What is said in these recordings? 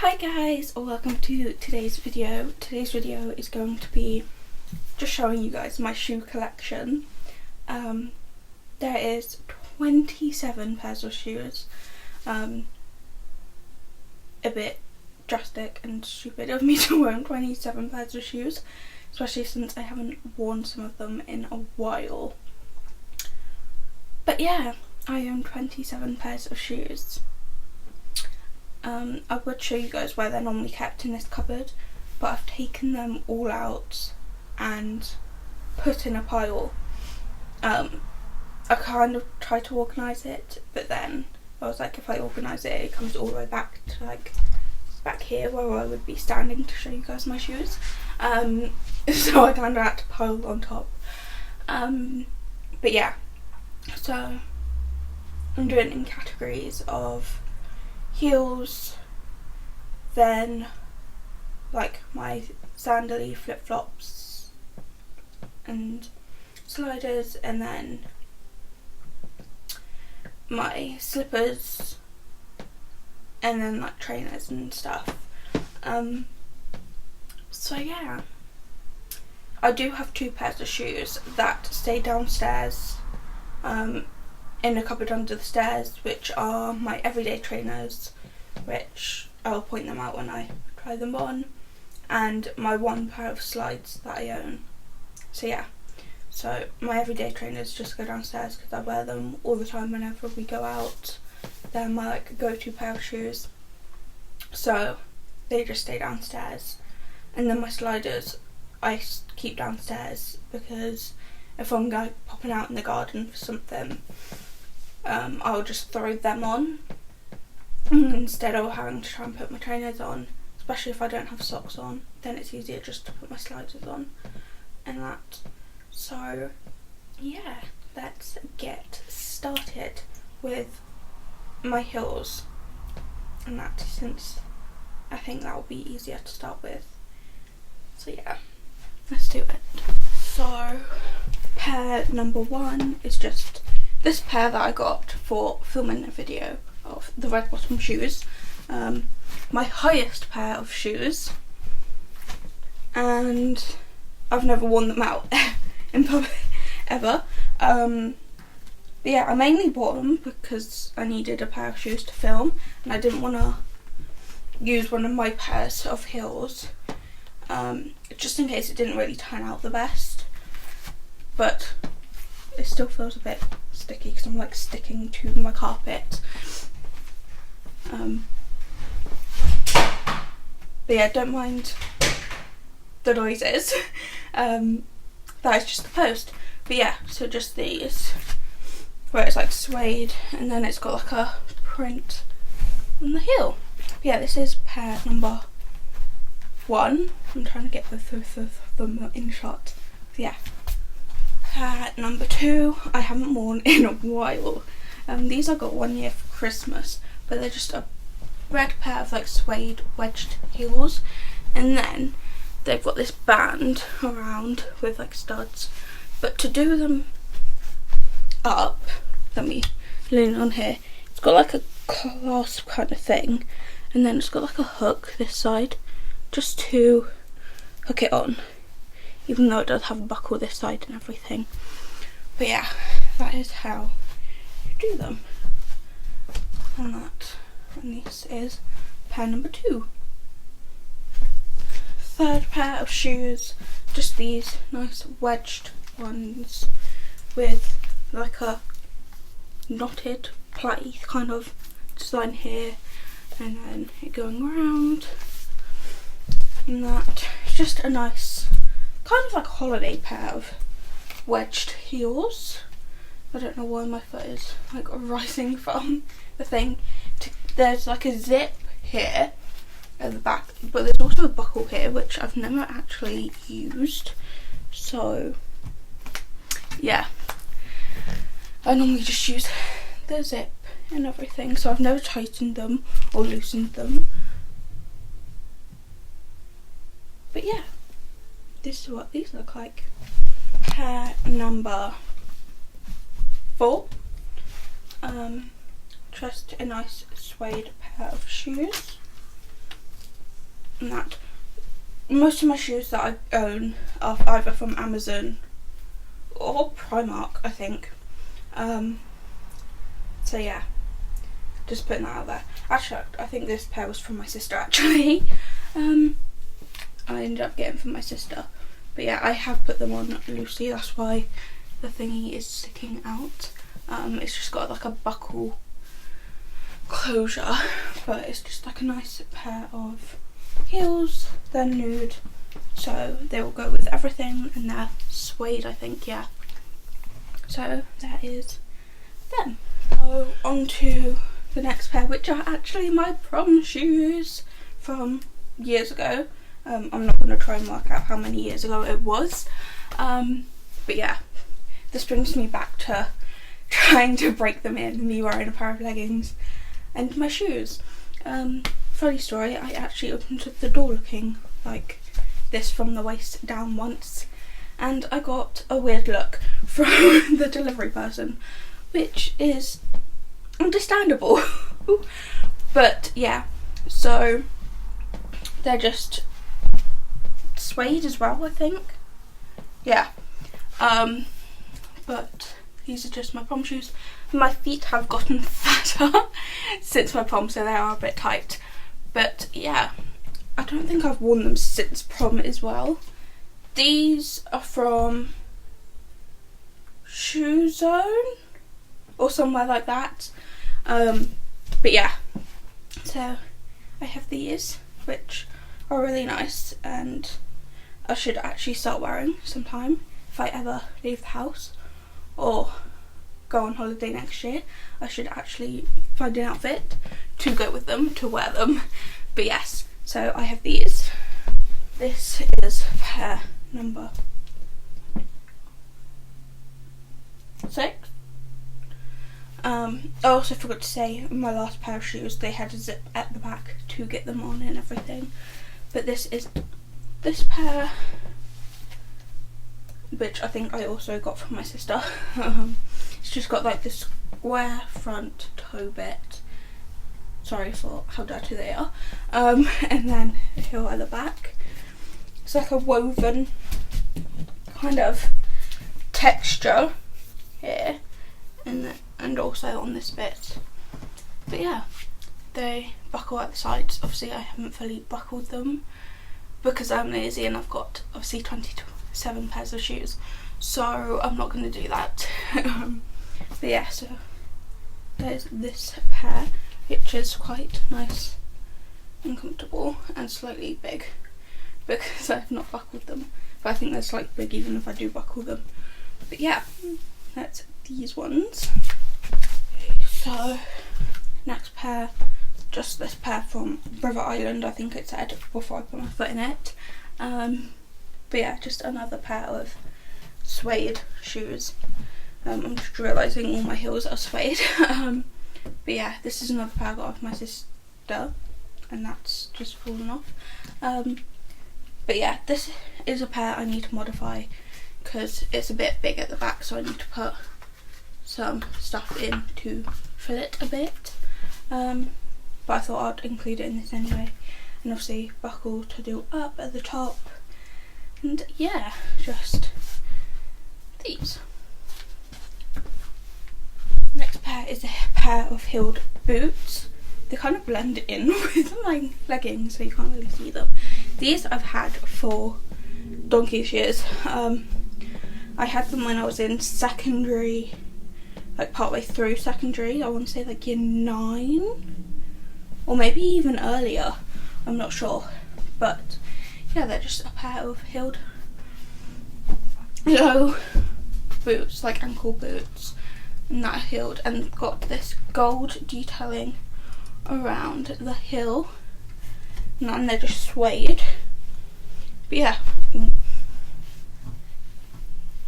Hi guys, welcome to today's video. Today's video is going to be just showing you guys my shoe collection. There is 27 pairs of shoes. A bit drastic and stupid of me to own 27 pairs of shoes, especially since I haven't worn some of them in a while. But yeah, I own 27 pairs of shoes. I would show you guys where they're normally kept in this cupboard, but I've taken them all out and put in a pile. I kind of tried to organise it, but then I was like, if I organise it, it comes all the way back to like back here where I would be standing to show you guys my shoes. So I kind of had to pile on top. But yeah, so I'm doing it in categories of heels, then like my sandally flip-flops and sliders, and then my slippers, and then like trainers and stuff. So yeah, I do have 2 pairs of shoes that stay downstairs in a cupboard under the stairs, which are my everyday trainers, which I'll point them out when I try them on, and my 1 pair of slides that I own. So yeah, so my everyday trainers just go downstairs because I wear them all the time whenever we go out. They're my like go-to pair of shoes, so they just stay downstairs. And then my sliders I keep downstairs because if I'm like popping out in the garden for something, I'll just throw them on instead of having to try and put my trainers on, especially if I don't have socks on. Then it's easier just to put my sliders on and that. So yeah, let's get started with my heels and that, since I think that will be easier to start with. So yeah, let's do it. So pair number 1 is just this pair that I got for filming a video of the red bottom shoes. My highest pair of shoes, and I've never worn them out in public ever. But yeah, I mainly bought them because I needed a pair of shoes to film, and I didn't want to use one of my pairs of heels, just in case it didn't really turn out the best. But it still feels a bit sticky because I'm like sticking to my carpet. But yeah, don't mind the noises. That is just the post. But yeah, so just these, where it's like suede and then it's got like a print on the heel. But yeah, this is pair number 1. I'm trying to get both of them in shot. But yeah. Pair number 2 I haven't worn in a while. These I got one year for Christmas, but they're just a red pair of like suede wedged heels, and then they've got this band around with like studs. But to do them up, let me lean on here, it's got like a clasp kind of thing, and then it's got like a hook this side just to hook it on, even though it does have a buckle this side and everything. But yeah, that is how you do them. And this is pair number 2. Third pair of shoes, just these nice wedged ones with like a knotted plait kind of design here, and then it going around, and that. It's just a nice kind of like a holiday pair of wedged heels. I don't know why my foot is like rising from the thing. There's like a zip here at the back, but there's also a buckle here which I've never actually used. So yeah, I normally just use the zip and everything, so I've never tightened them or loosened them. But yeah, this is what these look like. Pair number 4. Just a nice suede pair of shoes. and that. Most of my shoes that I own are either from Amazon or Primark, I think. So yeah, just putting that out there. Actually, I think this pair was from my sister, actually. I ended up getting from my sister. But yeah, I have put them on loosely, that's why the thingy is sticking out. It's just got like a buckle closure, but it's just like a nice pair of heels. They're nude, so they will go with everything, and they're suede, I think, yeah. So that is them. So on to the next pair, which are actually my prom shoes from years ago. I'm not going to try and work out how many years ago it was, but yeah, this brings me back to trying to break them in, me wearing a pair of leggings and my shoes. Funny story, I actually opened the door looking like this from the waist down once, and I got a weird look from the delivery person, which is understandable. But yeah, so they're just suede as well, I think. Yeah. But these are just my prom shoes. My feet have gotten fatter since my prom, so they are a bit tight. But yeah, I don't think I've worn them since prom as well. These are from Shoe Zone or somewhere like that. But yeah, so I have these, which are really nice, and I should actually start wearing sometime if I ever leave the house or go on holiday next year. I should actually find an outfit to go with them, to wear them. But yes, so I have these. This is pair number 6. I also forgot to say, my last pair of shoes, they had a zip at the back to get them on and everything. But this is this pair, which I think I also got from my sister. It's just got like this square front toe bit. Sorry for how dirty they are. And then a heel at the back. It's like a woven kind of texture here, and also on this bit. But yeah, they buckle at the sides. Obviously I haven't fully buckled them because I'm lazy, and I've got obviously 27 pairs of shoes, so I'm not going to do that. But yeah, so there's this pair, which is quite nice and comfortable and slightly big because I've not buckled them, but I think they're slightly big even if I do buckle them. But yeah, that's these ones. So next pair, just this pair from River Island, I think it said before I put my foot in it. But yeah, just another pair of suede shoes. I'm just realising all my heels are suede. But yeah, this is another pair I got off my sister, and that's just fallen off. But yeah, this is a pair I need to modify because it's a bit big at the back, so I need to put some stuff in to fill it a bit. But I thought I'd include it in this anyway, and obviously buckle to do up at the top, and yeah, just these. Next pair is a pair of heeled boots. They kind of blend in with my leggings, so you can't really see them. These I've had for donkey's years. I had them when I was in secondary, like partway through secondary. I want to say like year 9, or maybe even earlier, I'm not sure. But yeah, they're just a pair of heeled low boots, like ankle boots, and that are heeled, and got this gold detailing around the heel, and then they're just suede. But yeah, and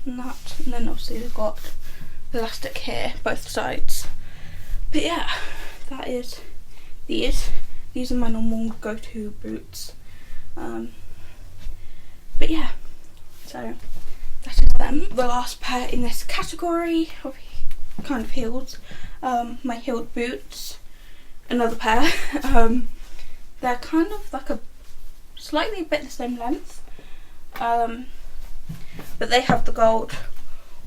then obviously they've got elastic here both sides. But yeah, that is these are my normal go-to boots. But yeah, so that is them. The last pair in this category of kind of heels, my heeled boots, another pair. They're kind of like a slightly a bit the same length, but they have the gold,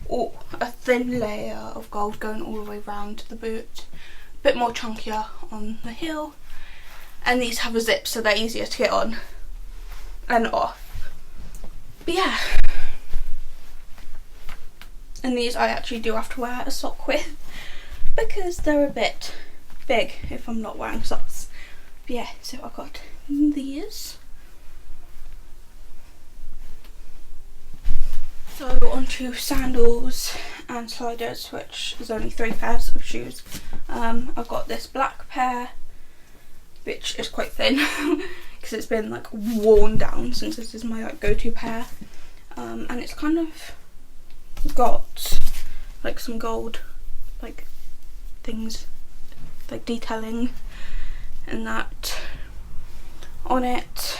or a thin layer of gold going all the way around the boot, a bit more chunkier on the heel, and these have a zip so they're easier to get on and off. But yeah, and these I actually do have to wear a sock with because they're a bit big if I'm not wearing socks. But yeah, so I got these. So onto sandals and sliders, which is only 3 pairs of shoes. I've got this black pair, which is quite thin because it's been like worn down since this is my like go-to pair, and it's kind of got like some gold like things, like detailing and that on it,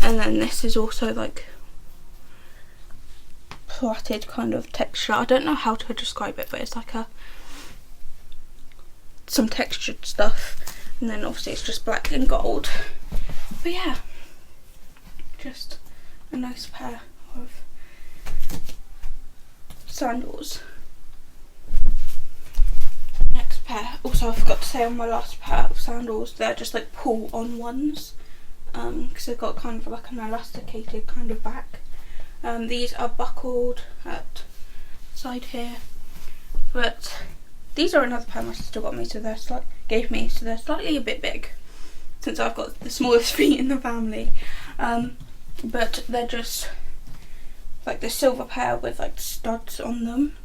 and then this is also like plaited kind of texture. I don't know how to describe it, but it's like some textured stuff, and then obviously it's just black and gold. But yeah, just a nice pair of sandals. Next pair, also I forgot to say on my last pair of sandals, they're just like pull on ones, because they've got kind of like an elasticated kind of back. These are buckled at the side here, but these are another pair my sister got me, so they're gave me, so they're slightly a bit big since I've got the smallest feet in the family. But they're just like the silver pair with like studs on them,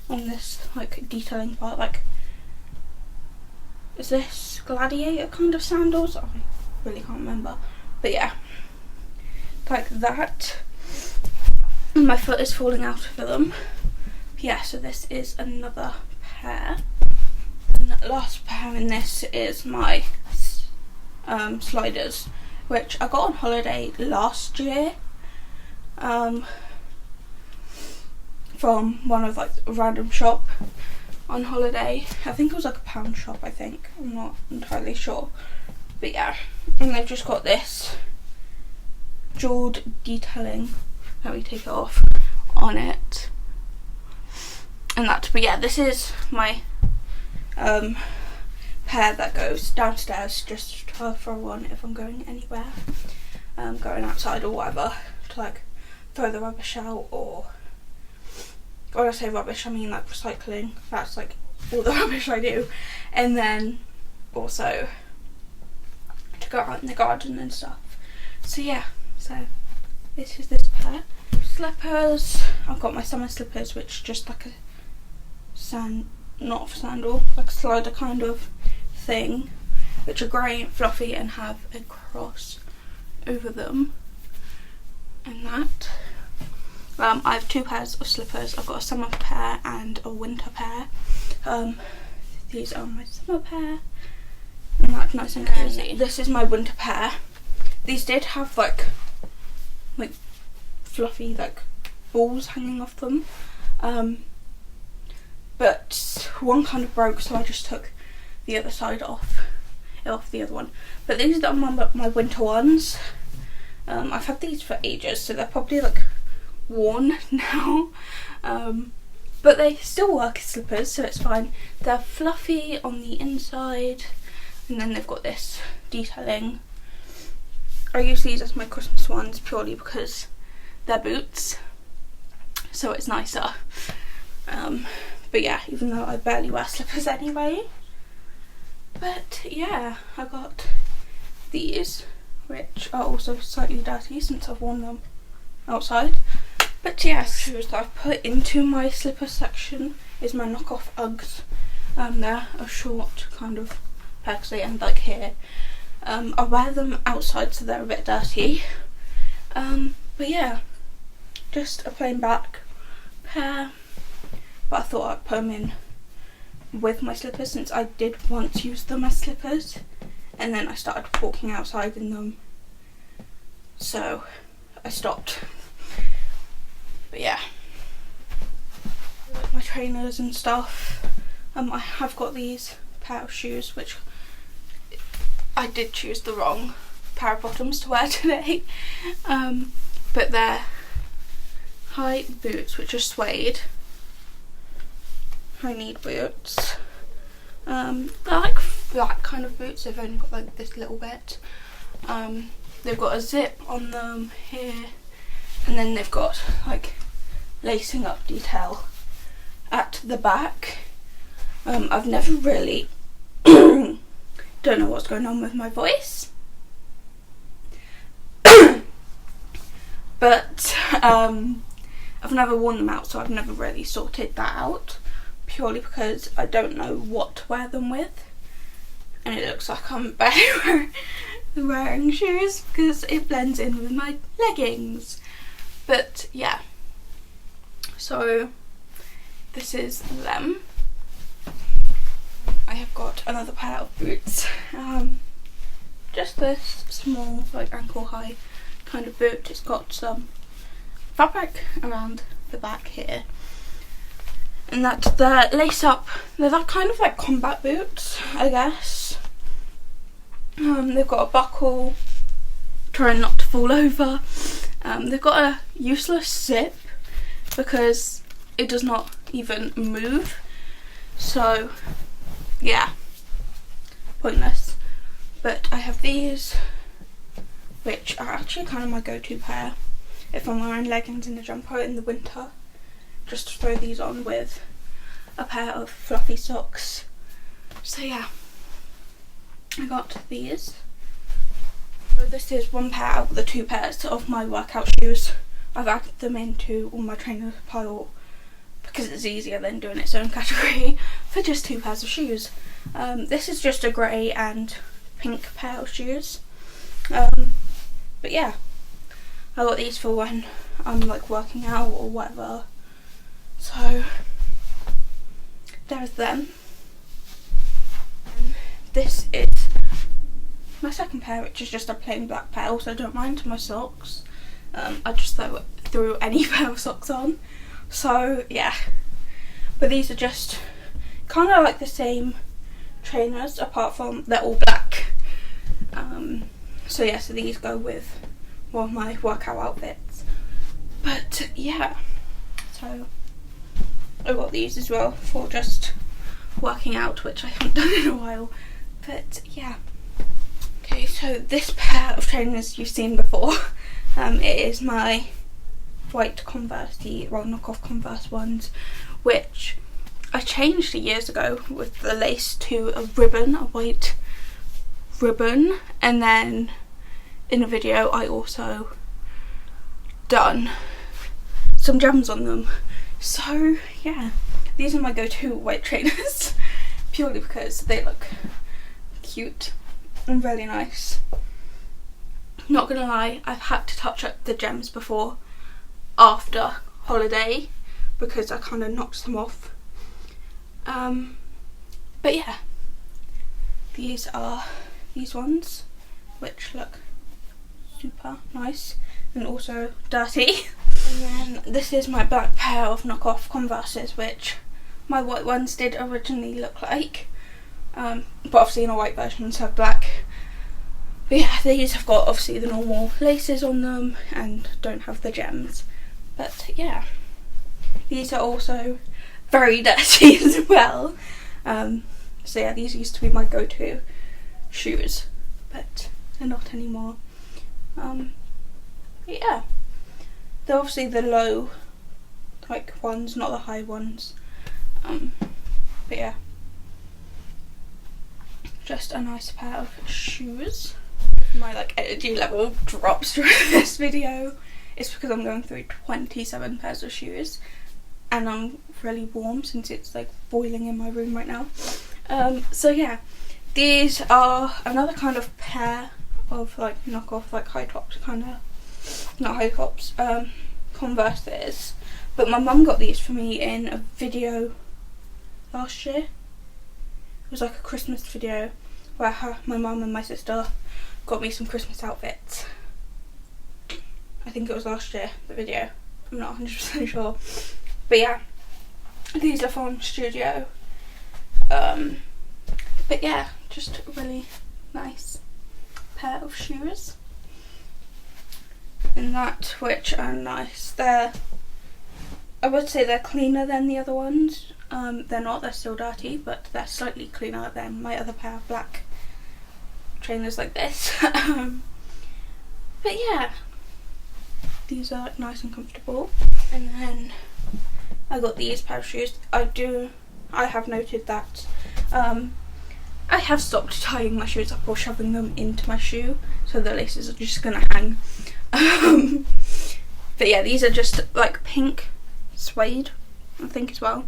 on this like detailing part. Like, is this gladiator kind of sandals? I really can't remember, but yeah, like that. And my foot is falling out of them. Yeah, so this is another pair, and the last pair in this is my sliders, which I got on holiday last year, from one of like a random shop on holiday. I think it was like a pound shop, I think, I'm not entirely sure, but yeah, and they've just got this jeweled detailing, let me take it off, on it, and that. But yeah, this is my pair that goes downstairs just to throw on if I'm going anywhere, going outside or whatever, to like throw the rubbish out, or when I say rubbish I mean like recycling, that's like all the rubbish I do, and then also to go out in the garden and stuff. So yeah, so this is this pair. Slippers, I've got my summer slippers, which just like a not a sandal, like a slider kind of thing, which are grey and fluffy and have a cross over them, and that. I have 2 pairs of slippers. I've got a summer pair and a winter pair. These are my summer pair, and that's nice and cozy. This is my winter pair. These did have like fluffy like balls hanging off them, but one kind of broke, so I just took the other side off the other one. But these are my winter ones. I've had these for ages, so they're probably like worn now, but they still work as slippers, so it's fine. They're fluffy on the inside, and then they've got this detailing. I use these as my Christmas ones purely because they're boots, so it's nicer. But yeah, even though I barely wear slippers anyway. But yeah, I got these, which are also slightly dirty since I've worn them outside. But yes, shoes that I've put into my slipper section is my knockoff Uggs. They're a short kind of pair because they end like here. I wear them outside, so they're a bit dirty. But yeah, just a plain black pair. But I thought I'd put them in with my slippers since I did once use them as slippers, and then I started walking outside in them, so I stopped. But yeah, like my trainers and stuff. I have got these pair of shoes, which I did choose the wrong pair of bottoms to wear today. But they're high boots which are suede. High knee boots. They're like flat kind of boots, they've only got like this little bit. They've got a zip on them here, and then they've got like lacing up detail at the back. I've never really don't know what's going on with my voice. But I've never worn them out, so I've never really sorted that out, purely because I don't know what to wear them with, and it looks like I'm barely wearing shoes because it blends in with my leggings. But yeah, so this is them. I have got another pair of boots, just this small like ankle high kind of boot. It's got some fabric around the back here, and that's the lace up. They're that kind of like combat boots, I guess. They've got a buckle, trying not to fall over. They've got a useless zip because it does not even move, so yeah, pointless. But I have these, which are actually kind of my go-to pair if I'm wearing leggings and a jumper in the winter. Just to throw these on with a pair of fluffy socks. So yeah, I got these. So this is one pair out of the two pairs of my workout shoes. I've added them into all my trainer pile because it's easier than doing its own category for just two pairs of shoes. This is just a grey and pink pair of shoes. But yeah, I got these for when I'm like working out or whatever. So there's them. And this is my second pair, which is just a plain black pair. Also, don't mind my socks. I just threw any pair of socks on. So yeah, but these are just kind of like the same trainers, apart from they're all black. So yeah, so these go with one of my workout outfits. But yeah, so I got these as well for just working out, which I haven't done in a while. But yeah. Okay, so this pair of trainers you've seen before. It is my white Converse, the knockoff Converse ones, which I changed years ago with the lace to a ribbon, a white ribbon, and then in a video I also done some gems on them. So yeah, these are my go-to white trainers purely because they look cute and really nice. Not gonna lie, I've had to touch up the gems before after holiday because I kind of knocked them off. But yeah, these are these ones, which look super nice and also dirty. And then this is my black pair of knockoff Converses, which my white ones did originally look like, but obviously in a white version, so black. But yeah, these have got obviously the normal laces on them and don't have the gems. But yeah, these are also very dirty as well. So yeah, these used to be my go-to shoes, but they're not anymore. But yeah, they're obviously the low like ones, not the high ones. But yeah, just a nice pair of shoes. My like energy level drops during this video. It's because I'm going through 27 pairs of shoes and I'm really warm since it's like boiling in my room right now. So yeah, these are another kind of pair of like knockoff, like high tops, kind of, not high tops, Converses. But my mum got these for me in a video last year. It was like a Christmas video where my mum and my sister got me some Christmas outfits. I think it was last year, the video. I'm not 100% sure. But yeah, these are from Studio. But yeah, just really nice pair of shoes, and that, which are nice. I would say they're cleaner than the other ones. They're not, they're still dirty, but they're slightly cleaner than my other pair of black trainers like this. But yeah, these are nice and comfortable. And then I got these pair of shoes. I have noted that I have stopped tying my shoes up or shoving them into my shoe, so the laces are just gonna hang. But yeah, these are just like pink suede, I think, as well.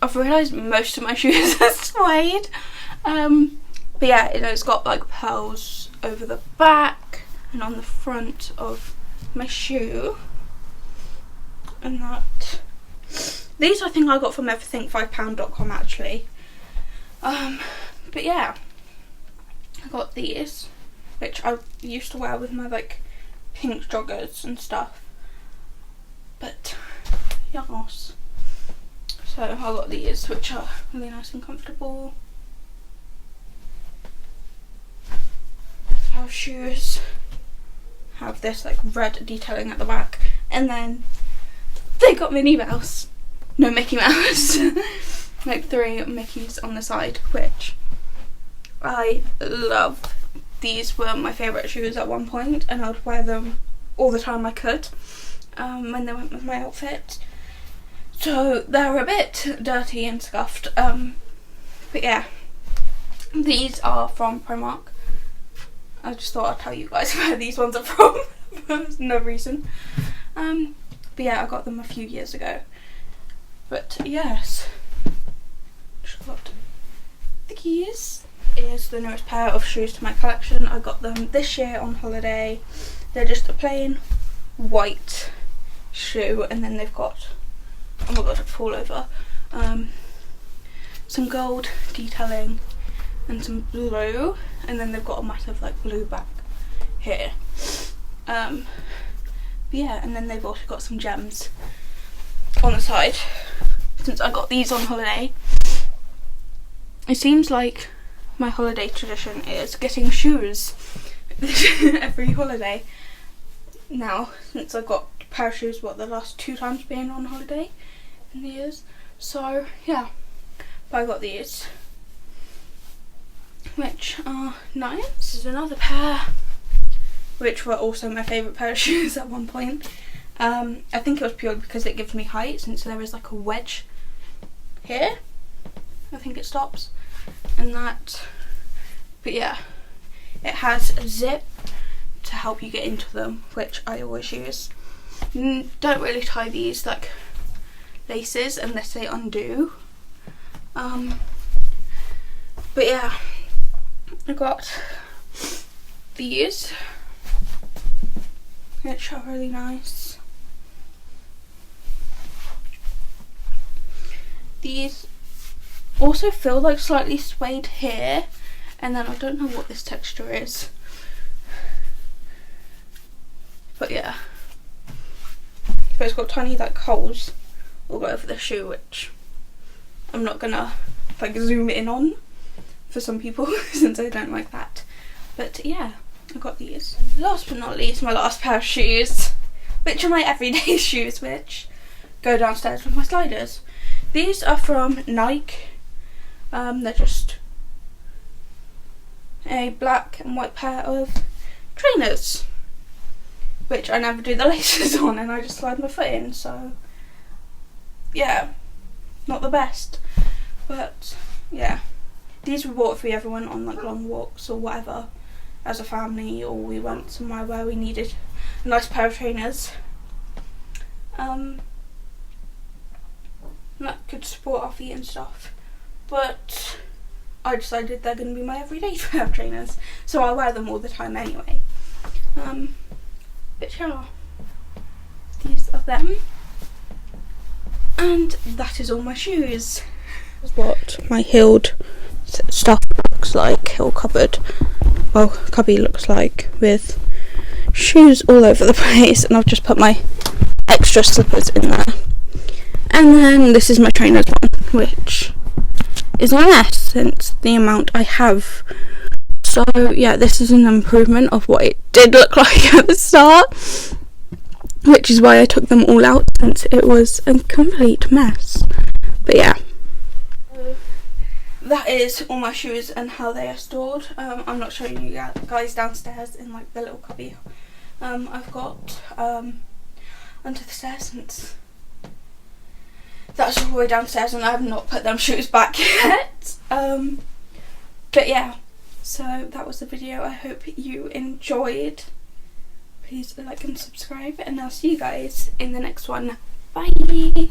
I've realised most of my shoes are suede. But yeah, it's got like pearls over the back and on the front of my shoe. And that, these I think I got from everything5pound.com actually. But yeah, I got these, which I used to wear with my like pink joggers and stuff. But yes, so I got these, which are really nice and comfortable. Our shoes have this like red detailing at the back, and then they got Minnie Mouse, no Mickey Mouse, like 3 Mickeys on the side, which I love. These were my favourite shoes at one point, and I would wear them all the time I could when they went with my outfit. So they're a bit dirty and scuffed, but yeah, these are from Primark. I just thought I'd tell you guys where these ones are from for no reason. But yeah, I got them a few years ago. But yes, just got these. Is the newest pair of shoes to my collection. I got them this year on holiday. They're just a plain white shoe, and then they've got, oh my god, I fall over, some gold detailing and some blue, and then they've got a massive like blue back here. But yeah, and then they've also got some gems on the side. Since I got these on holiday, it seems like my holiday tradition is getting shoes every holiday now, since I got a pair of shoes, the last 2 times being on holiday in the years. So yeah, but I got these, which are nice. This is another pair, which were also my favourite pair of shoes at one point. I think it was purely because it gives me height, since there is like a wedge here, I think it stops, and that. But yeah, it has a zip to help you get into them, which I always use. Don't really tie these like laces unless they undo. But yeah, I got these, which are really nice. These also feel like slightly suede here, and then I don't know what this texture is, but yeah, but it's got tiny like holes all over the shoe, which I'm not gonna like zoom in on for some people since I don't like that. But yeah, I got these. Last but not least, my last pair of shoes, which are my everyday shoes, which go downstairs with my sliders. These are from Nike. They're just a black and white pair of trainers, which I never do the laces on, and I just slide my foot in, so yeah, not the best. But yeah, these were bought if we ever went on like long walks or whatever as a family, or we went somewhere where we needed a nice pair of trainers that could support our feet and stuff. But I decided they're going to be my everyday pair of trainers, so I wear them all the time anyway. But yeah, these are them, and that is all my shoes. This is what my heeled stuff looks like, heel cupboard, well, cubby looks like, with shoes all over the place, and I've just put my extra slippers in there. And then this is my trainers one, which is a mess since the amount I have So yeah, this is an improvement of what it did look like at the start, which is why I took them all out, since it was a complete mess. But yeah, that is all my shoes and how they are stored. I'm not showing you guys downstairs in like the little cubby I've got under the stairs, since that's all the way downstairs and I have not put them shoes back yet. But yeah, so that was the video. I hope you enjoyed. Please like and subscribe, and I'll see you guys in the next one. Bye.